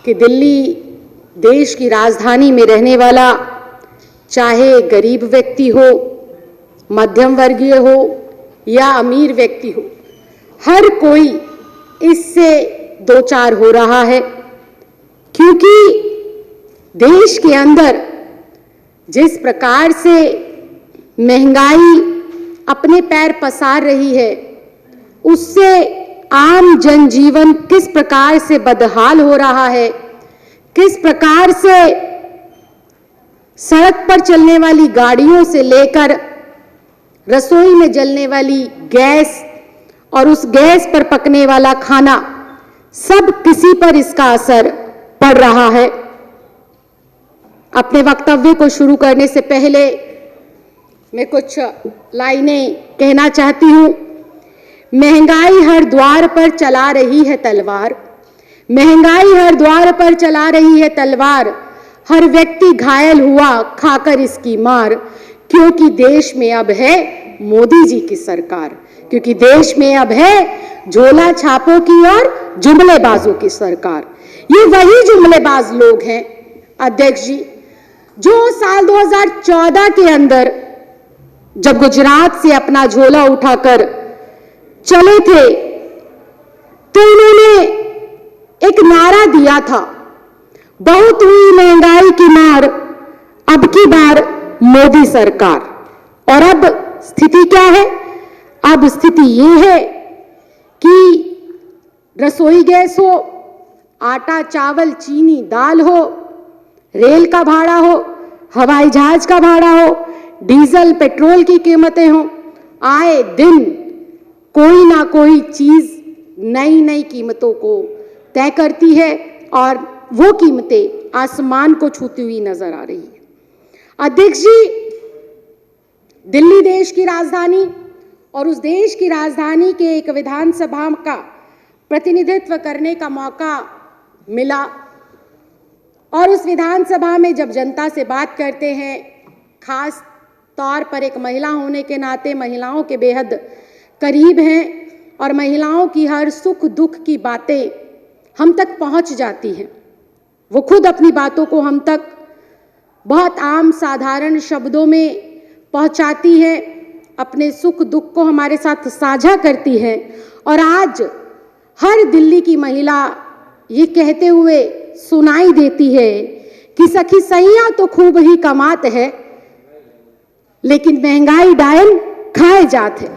कि दिल्ली देश की राजधानी में रहने वाला चाहे गरीब व्यक्ति हो, मध्यम वर्गीय हो या अमीर व्यक्ति हो, हर कोई इससे दो चार हो रहा है, क्योंकि देश के अंदर जिस प्रकार से महंगाई अपने पैर पसार रही है, उससे आम जनजीवन किस प्रकार से बदहाल हो रहा है, किस प्रकार से सड़क पर चलने वाली गाड़ियों से लेकर रसोई में जलने वाली गैस और उस गैस पर पकने वाला खाना, सब किसी पर इसका असर पड़ रहा है। अपने वक्तव्य को शुरू करने से पहले मैं कुछ लाइनें कहना चाहती हूं। महंगाई हर द्वार पर चला रही है तलवार, महंगाई हर द्वार पर चला रही है तलवार, हर व्यक्ति घायल हुआ खाकर इसकी मार, क्योंकि देश में अब है मोदी जी की सरकार, क्योंकि देश में अब है झोला छापों की और जुमलेबाजों की सरकार। ये वही जुमलेबाज लोग हैं अध्यक्ष जी, जो साल 2014 के अंदर जब गुजरात से अपना झोला उठाकर चले थे तो उन्होंने एक नारा दिया था, बहुत हुई महंगाई की मार, अब की बार मोदी सरकार। और अब स्थिति क्या है? अब स्थिति ये है कि रसोई गैस हो, आटा चावल चीनी दाल हो, रेल का भाड़ा हो, हवाई जहाज का भाड़ा हो, डीजल पेट्रोल की कीमतें हो, आए दिन कोई ना कोई चीज नई नई कीमतों को तय करती है और वो कीमतें आसमान को छूती हुई नजर आ रही है। अध्यक्ष जी, दिल्ली देश की राजधानी और उस देश की राजधानी के एक विधानसभा का प्रतिनिधित्व करने का मौका मिला और उस विधानसभा में जब जनता से बात करते हैं, खास तौर पर एक महिला होने के नाते महिलाओं के बेहद करीब हैं और महिलाओं की हर सुख दुख की बातें हम तक पहुंच जाती हैं। वो खुद अपनी बातों को हम तक बहुत आम साधारण शब्दों में पहुंचाती है, अपने सुख दुख को हमारे साथ साझा करती है। और आज हर दिल्ली की महिला ये कहते हुए सुनाई देती है कि सखी सैया तो खूब ही कमात है, लेकिन महंगाई डायन खाए जात है।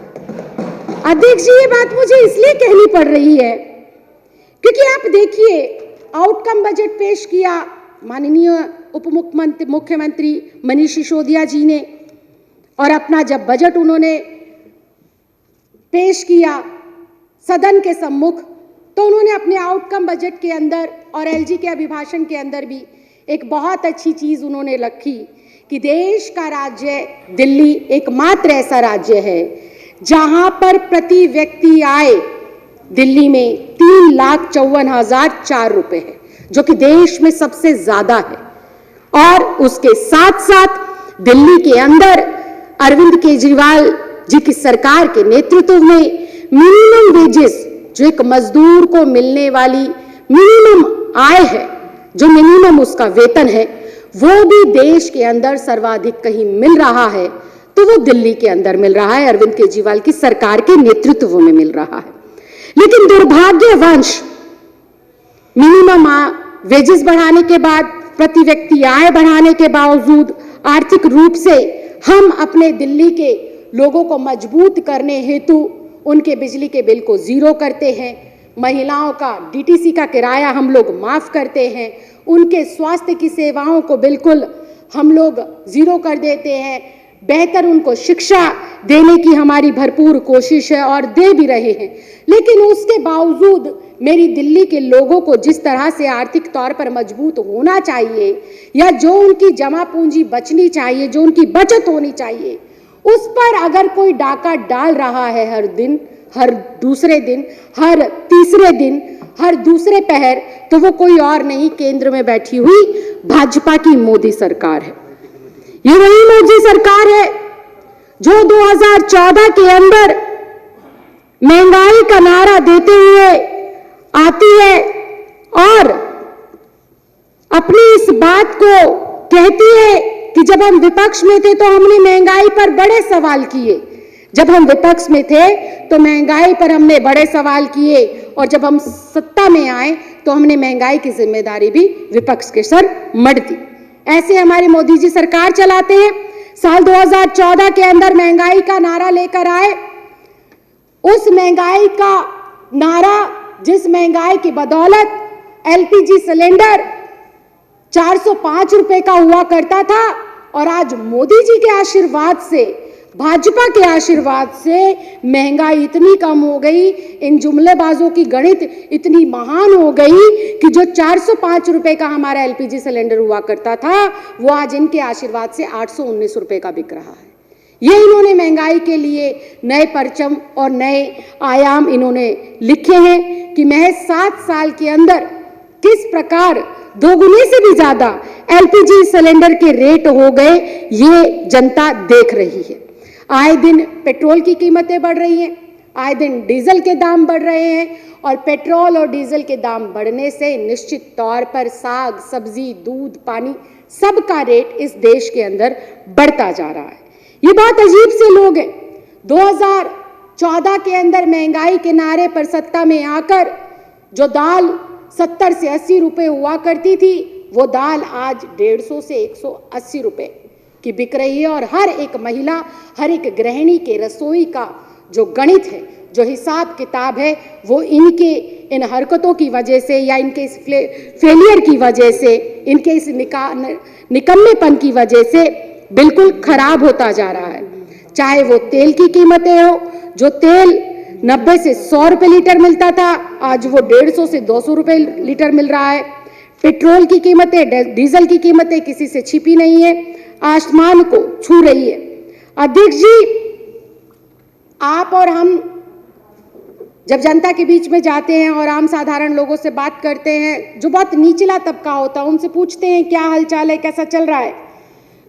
अध्यक्ष जी, ये बात मुझे इसलिए कहनी पड़ रही है क्योंकि आप देखिए, आउटकम बजट पेश किया माननीय उप मुख्यमंत्री मनीष सिसोदिया जी ने, और अपना जब बजट उन्होंने पेश किया सदन के सम्मुख, तो उन्होंने अपने आउटकम बजट के अंदर और एलजी के अभिभाषण के अंदर भी एक बहुत अच्छी चीज उन्होंने रखी कि देश का राज्य दिल्ली एकमात्र ऐसा राज्य है जहां पर प्रति व्यक्ति आय दिल्ली में 3,54,004 रुपए है, जो कि देश में सबसे ज्यादा है। और उसके साथ साथ दिल्ली के अंदर अरविंद केजरीवाल जी की सरकार के नेतृत्व में मिनिमम वेजेस, जो एक मजदूर को मिलने वाली मिनिमम आय है, जो मिनिमम उसका वेतन है, वो भी देश के अंदर सर्वाधिक कहीं मिल रहा है तो वो दिल्ली के अंदर मिल रहा है, अरविंद केजरीवाल की सरकार के नेतृत्व में मिल रहा है। लेकिन दुर्भाग्यवश मिनिमम वेजेस बढ़ाने के बाद, प्रति व्यक्ति आय बढ़ाने के बावजूद आर्थिक रूप से हम अपने दिल्ली के लोगों को मजबूत करने हेतु उनके बिजली के बिल को जीरो करते हैं, महिलाओं का डीटीसी का किराया हम लोग माफ करते हैं, उनके स्वास्थ्य की सेवाओं को बिल्कुल हम लोग जीरो कर देते हैं, बेहतर उनको शिक्षा देने की हमारी भरपूर कोशिश है और दे भी रहे हैं। लेकिन उसके बावजूद मेरी दिल्ली के लोगों को जिस तरह से आर्थिक तौर पर मजबूत होना चाहिए या जो उनकी जमा पूंजी बचनी चाहिए, जो उनकी बचत होनी चाहिए, उस पर अगर कोई डाका डाल रहा है हर दिन, हर दूसरे दिन, हर तीसरे दिन, हर दूसरे पहर, तो वो कोई और नहीं, केंद्र में बैठी हुई भाजपा की मोदी सरकार है। ये वही मोदी सरकार है जो 2014 के अंदर महंगाई का नारा देते हुए आती है और अपनी इस बात को कहती है कि जब हम विपक्ष में थे तो हमने महंगाई पर बड़े सवाल किए, जब हम विपक्ष में थे तो महंगाई पर हमने बड़े सवाल किए, और जब हम सत्ता में आए तो हमने महंगाई की जिम्मेदारी भी विपक्ष के सर मढ़ दी। ऐसे हमारे मोदी जी सरकार चलाते हैं। साल 2014 के अंदर महंगाई का नारा लेकर आए। उस महंगाई का नारा, जिस महंगाई की बदौलत एलपीजी सिलेंडर 405 रुपए का हुआ करता था, और आज मोदी जी के आशीर्वाद से, भाजपा के आशीर्वाद से महंगाई इतनी कम हो गई, इन जुमलेबाजों की गणित इतनी महान हो गई कि जो 405 रुपए का हमारा एलपीजी सिलेंडर हुआ करता था, वो आज इनके आशीर्वाद से 819 रुपए का बिक रहा है। ये इन्होंने महंगाई के लिए नए परचम और नए आयाम इन्होंने लिखे हैं कि महज 7 साल के अंदर किस प्रकार दोगुने से भी ज्यादा एलपीजी सिलेंडर के रेट हो गए, ये जनता देख रही है। आए दिन पेट्रोल की कीमतें बढ़ रही हैं, आए दिन डीजल के दाम बढ़ रहे हैं, और पेट्रोल और डीजल के दाम बढ़ने से निश्चित तौर पर साग, सब्जी, दूध, पानी सबका रेट इस देश के अंदर बढ़ता जा रहा है। ये बहुत अजीब से लोग हैं। 2014 के अंदर महंगाई के नारे पर सत्ता में आकर जो दाल 70 से 80 रुपए हुआ करती थी, वो दाल आज 150 से 180 रुपए की बिक रही है, और हर एक महिला, हर एक गृहिणी के रसोई का जो गणित है, जो हिसाब किताब है, वो इनके इन हरकतों की वजह से या इनके इस फेलियर की वजह से, इनके इस निकम्मेपन की वजह से बिल्कुल खराब होता जा रहा है। चाहे वो तेल की कीमतें हो, जो तेल 90 से 100 रुपए लीटर मिलता था, आज वो 150 से 200 रुपए लीटर मिल रहा है। पेट्रोल की कीमतें, डीजल की कीमतें किसी से छिपी नहीं है, आसमान को छू रही है। अध्यक्ष जी, आप और हम जब जनता के बीच में जाते हैं और आम साधारण लोगों से बात करते हैं, जो बहुत निचला तबका होता है, उनसे पूछते हैं क्या हालचाल है, कैसा चल रहा है,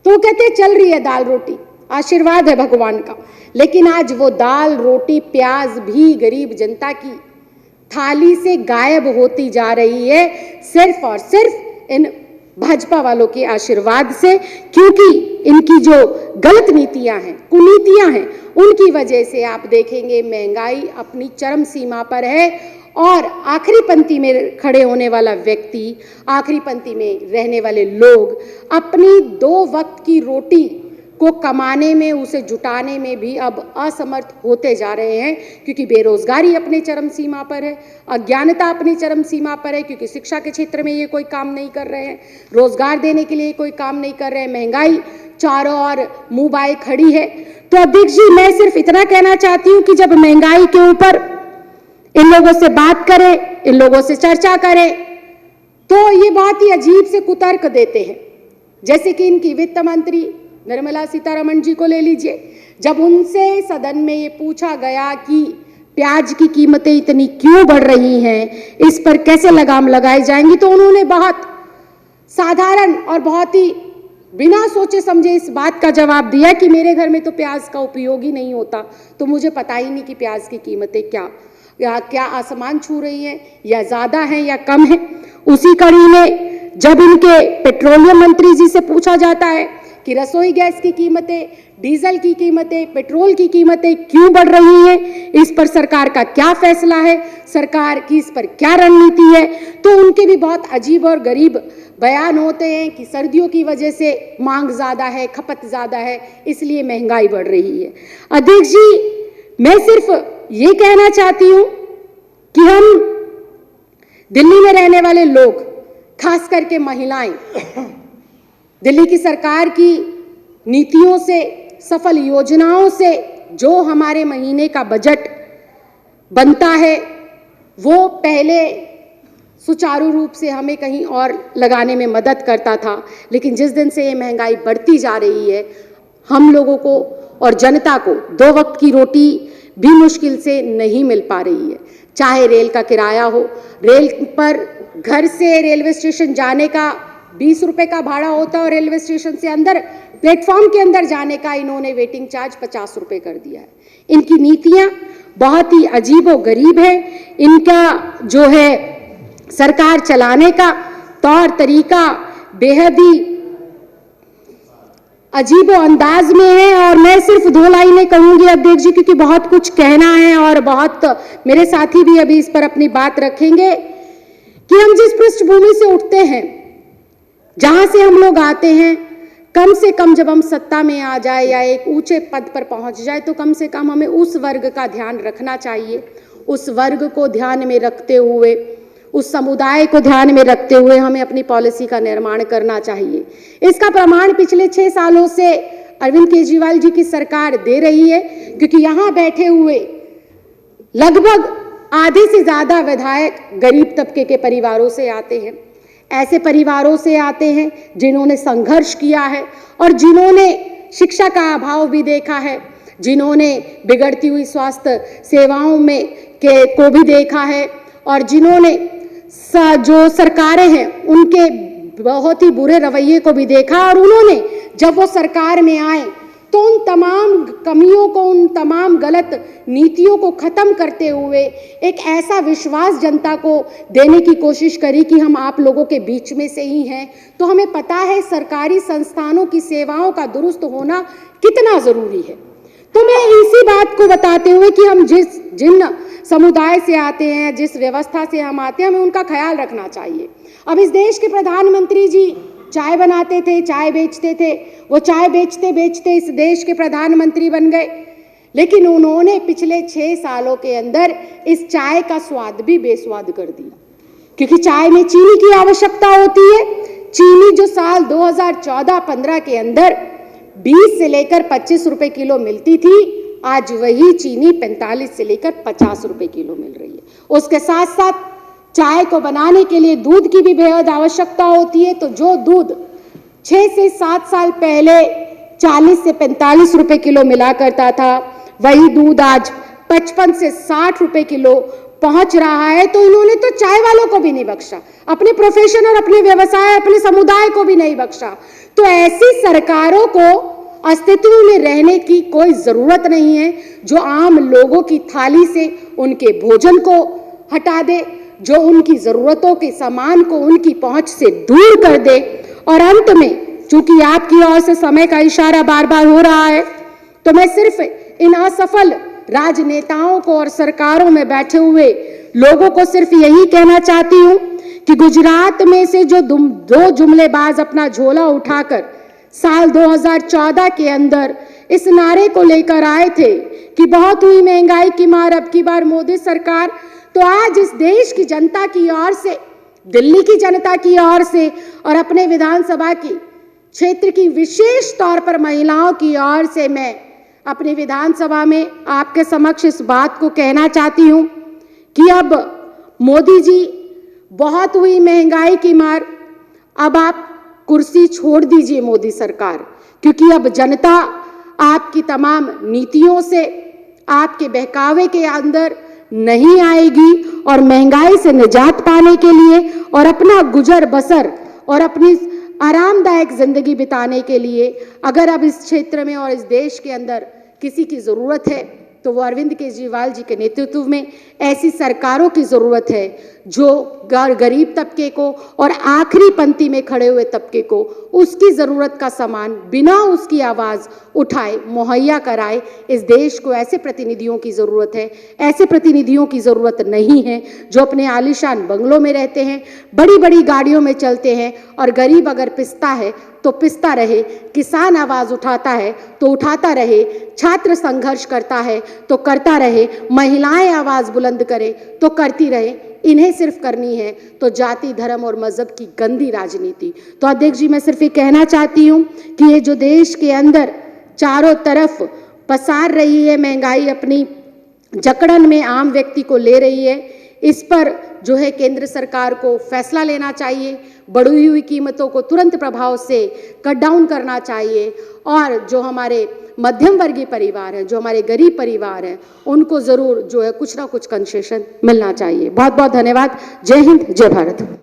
तो वो कहते हैं चल रही है दाल रोटी, आशीर्वाद है भगवान का। लेकिन आज वो दाल रोटी प्याज भी गरीब जनता की थाली से गायब होती जा रही है, सिर्फ और सिर्फ इन भाजपा वालों के आशीर्वाद से, क्योंकि इनकी जो गलत नीतियां हैं, कुनीतियां हैं, उनकी वजह से आप देखेंगे महंगाई अपनी चरम सीमा पर है, और आखिरी पंक्ति में खड़े होने वाला व्यक्ति, आखिरी पंक्ति में रहने वाले लोग अपनी 2 वक्त की रोटी को कमाने में, उसे जुटाने में भी अब असमर्थ होते जा रहे हैं, क्योंकि बेरोजगारी अपने चरम सीमा पर है, अज्ञानता अपनी चरम सीमा पर है, क्योंकि शिक्षा के क्षेत्र में ये कोई काम नहीं कर रहे हैं, रोजगार देने के लिए कोई काम नहीं कर रहे हैं, महंगाई चारों ओर मुंह बाए खड़ी है। तो अध्यक्ष जी, मैं सिर्फ इतना कहना चाहती हूँ कि जब महंगाई के ऊपर इन लोगों से बात करें, इन लोगों से चर्चा करें, तो ये बहुत ही अजीब से कुतर्क देते हैं। जैसे कि इनकी वित्त मंत्री निर्मला सीतारमण जी को ले लीजिए, जब उनसे सदन में ये पूछा गया कि प्याज की कीमतें इतनी क्यों बढ़ रही हैं, इस पर कैसे लगाम लगाई जाएंगी, तो उन्होंने बहुत साधारण और बहुत ही बिना सोचे समझे इस बात का जवाब दिया कि मेरे घर में तो प्याज का उपयोग ही नहीं होता, तो मुझे पता ही नहीं कि प्याज की कीमतें क्या आसमान छू रही हैं, या ज्यादा हैं या कम है। उसी कड़ी में जब इनके पेट्रोलियम मंत्री जी से पूछा जाता है कि रसोई गैस की कीमतें, डीजल की कीमतें, पेट्रोल की कीमतें क्यों बढ़ रही हैं, इस पर सरकार का क्या फैसला है, सरकार की इस पर क्या रणनीति है, तो उनके भी बहुत अजीब और गरीब बयान होते हैं कि सर्दियों की वजह से मांग ज्यादा है, खपत ज्यादा है, इसलिए महंगाई बढ़ रही है। अध्यक्ष जी, मैं सिर्फ ये कहना चाहती हूं कि हम दिल्ली में रहने वाले लोग, खास करके महिलाएं, दिल्ली की सरकार की नीतियों से, सफल योजनाओं से जो हमारे महीने का बजट बनता है, वो पहले सुचारू रूप से हमें कहीं और लगाने में मदद करता था, लेकिन जिस दिन से ये महंगाई बढ़ती जा रही है, हम लोगों को और जनता को 2 वक्त की रोटी भी मुश्किल से नहीं मिल पा रही है। चाहे रेल का किराया हो, रेल पर घर से रेलवे स्टेशन जाने का 20 रुपए का भाड़ा होता है, और रेलवे स्टेशन से अंदर प्लेटफॉर्म के अंदर जाने का इन्होंने वेटिंग चार्ज 50 रुपए कर दिया है। इनकी नीतियां बहुत ही अजीबो गरीब है। इनका जो है सरकार चलाने का तौर तरीका बेहद ही अजीबो अंदाज में है। और मैं सिर्फ 2 लाइनें कहूंगी अध्यक्ष जी, क्योंकि बहुत कुछ कहना है और बहुत मेरे साथी भी अभी इस पर अपनी बात रखेंगे कि हम जिस पृष्ठभूमि से उठते हैं, जहां से हम लोग आते हैं, कम से कम जब हम सत्ता में आ जाए या एक ऊंचे पद पर पहुंच जाए तो कम से कम हमें उस वर्ग का ध्यान रखना चाहिए। उस वर्ग को ध्यान में रखते हुए, उस समुदाय को ध्यान में रखते हुए हमें अपनी पॉलिसी का निर्माण करना चाहिए। इसका प्रमाण पिछले 6 सालों से अरविंद केजरीवाल जी की सरकार दे रही है, क्योंकि यहां बैठे हुए लगभग आधे से ज्यादा विधायक गरीब तबके के परिवारों से आते हैं। ऐसे परिवारों से आते हैं जिन्होंने संघर्ष किया है और जिन्होंने शिक्षा का अभाव भी देखा है, जिन्होंने बिगड़ती हुई स्वास्थ्य सेवाओं में को भी देखा है और जिन्होंने जो सरकारें हैं उनके बहुत ही बुरे रवैये को भी देखा। और उन्होंने जब वो सरकार में आए तो उन तमाम कमियों को, उन तमाम गलत नीतियों को खत्म करते हुए एक ऐसा विश्वास जनता को देने की कोशिश करी कि हम आप लोगों के बीच में से ही हैं। तो हमें पता है सरकारी संस्थानों की सेवाओं का दुरुस्त होना कितना जरूरी है। तो मैं इसी बात को बताते हुए कि हम जिन समुदाय से आते हैं, जिस व्यवस्था से हम आते हैं, हमें उनका ख्याल रखना चाहिए। अब इस देश के प्रधानमंत्री जी चाय बनाते थे, चाय बेचते थे, वो चाय बेचते बेचते इस देश के प्रधानमंत्री बन गए, लेकिन उन्होंने पिछले 6 सालों के अंदर इस चाय का स्वाद भी बेस्वाद कर दिया, क्योंकि चाय में चीनी की आवश्यकता होती है। चीनी जो साल 2014-15 के अंदर 20 से लेकर 25 रुपए किलो मिलती थी, आज वही चीनी 45 से लेकर 50 रुपए किलो मिल रही है। उसके साथ साथ चाय को बनाने के लिए दूध की भी बेहद आवश्यकता होती है। तो जो दूध 6 से 7 साल पहले 40 से 45 रुपए किलो मिला करता था, वही दूध आज 55 से 60 रुपए किलो पहुंच रहा है। तो इन्होंने तो चाय वालों को भी नहीं बख्शा, अपने प्रोफेशन और अपने व्यवसाय, अपने समुदाय को भी नहीं बख्शा। तो ऐसी सरकारों को अस्तित्व में रहने की कोई जरूरत नहीं है जो आम लोगों की थाली से उनके भोजन को हटा दे, जो उनकी जरूरतों के सामान को उनकी पहुंच से दूर कर दे। और अंत में, चूंकि आपकी ओर से समय का इशारा बार बार हो रहा है, तो मैं सिर्फ इन असफल राजनेताओं को और सरकारों में बैठे हुए लोगों को सिर्फ यही कहना चाहती हूं कि गुजरात में से जो 2 जुमलेबाज अपना झोला उठाकर साल 2014 के अंदर इस नारे को लेकर आए थे कि बहुत हुई महंगाई की मार, अब की बार मोदी सरकार, तो आज इस देश की जनता की ओर से, दिल्ली की जनता की ओर से और अपने विधानसभा की क्षेत्र की विशेष तौर पर महिलाओं की ओर से मैं अपनी विधानसभा में आपके समक्ष इस बात को कहना चाहती हूं कि अब मोदी जी, बहुत हुई महंगाई की मार, अब आप कुर्सी छोड़ दीजिए मोदी सरकार, क्योंकि अब जनता आपकी तमाम नीतियों से, आपके बहकावे के अंदर नहीं आएगी। और महंगाई से निजात पाने के लिए और अपना गुजर बसर और अपनी आरामदायक जिंदगी बिताने के लिए अगर अब इस क्षेत्र में और इस देश के अंदर किसी की जरूरत है तो वो अरविंद केजरीवाल जी के नेतृत्व में ऐसी सरकारों की जरूरत है जो गरीब तबके को और आखिरी पंक्ति में खड़े हुए तबके को उसकी जरूरत का सामान बिना उसकी आवाज उठाए मुहैया कराए। इस देश को ऐसे प्रतिनिधियों की जरूरत है, ऐसे प्रतिनिधियों की जरूरत नहीं है जो अपने आलीशान बंगलों में रहते हैं, बड़ी बड़ी गाड़ियों में चलते हैं और गरीब अगर पिसता है तो पिसता रहे, किसान आवाज उठाता है तो उठाता रहे, छात्र संघर्ष करता है तो करता रहे, महिलाएं आवाज बुलंद करें तो करती रहे। इन्हें सिर्फ करनी है तो जाति, धर्म और मजहब की गंदी राजनीति। तो अध्यक्ष जी, मैं सिर्फ ये कहना चाहती हूं कि ये जो देश के अंदर चारों तरफ पसार रही है महंगाई, अपनी जकड़न में आम व्यक्ति को ले रही है, इस पर जो है केंद्र सरकार को फैसला लेना चाहिए, बढ़ी हुई कीमतों को तुरंत प्रभाव से कट डाउन करना चाहिए और जो हमारे मध्यम वर्गीय परिवार हैं, जो हमारे गरीब परिवार हैं, उनको जरूर जो है कुछ ना कुछ कंसेशन मिलना चाहिए। बहुत बहुत धन्यवाद। जय हिंद, जय भारत।